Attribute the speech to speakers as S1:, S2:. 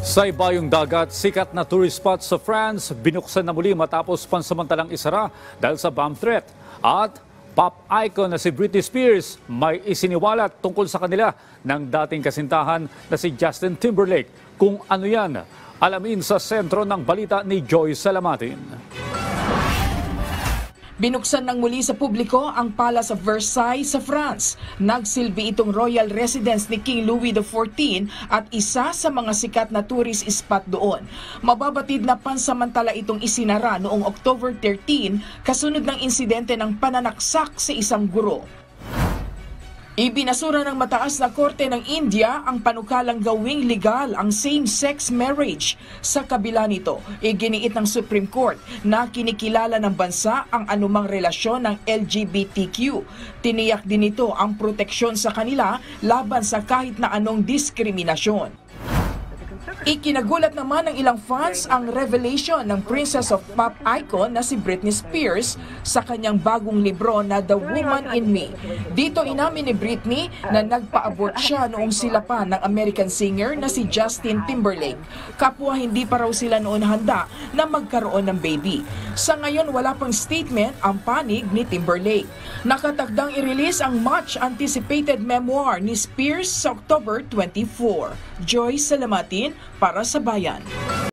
S1: Sa ibayong dagat, sikat na tourist spot sa France, binuksan na muli matapos pansamantalang isara dahil sa bomb threat. At pop icon na si Britney Spears may isiniwalat tungkol sa kanila ng dating kasintahan na si Justin Timberlake. Kung ano yan, alamin sa sentro ng balita ni Joy Salamatin.
S2: Binuksan ng muli sa publiko ang Palace of Versailles sa France. Nagsilbi itong royal residence ni King Louis XIV at isa sa mga sikat na tourist spot doon. Mababatid na pansamantala itong isinara noong October 13 kasunod ng insidente ng pananaksak sa isang guro. Ibinasura ng mataas na korte ng India ang panukalang gawing legal ang same-sex marriage. Sa kabila nito, iginiit ng Supreme Court na kinikilala ng bansa ang anumang relasyon ng LGBTQ. Tiniyak din ito ang proteksyon sa kanila laban sa kahit na anong diskriminasyon. Ikinagulat naman ng ilang fans ang revelation ng Princess of Pop icon na si Britney Spears sa kanyang bagong libro na The Woman in Me. Dito inamin ni Britney na nagpa-abort siya noong sila pa ng American singer na si Justin Timberlake. Kapwa hindi pa raw sila noon handa na magkaroon ng baby. Sa ngayon wala pang statement ang panig ni Timberlake. Nakatakdang i-release ang much anticipated memoir ni Spears sa October 24. Joy Salamatin para sa Bayan.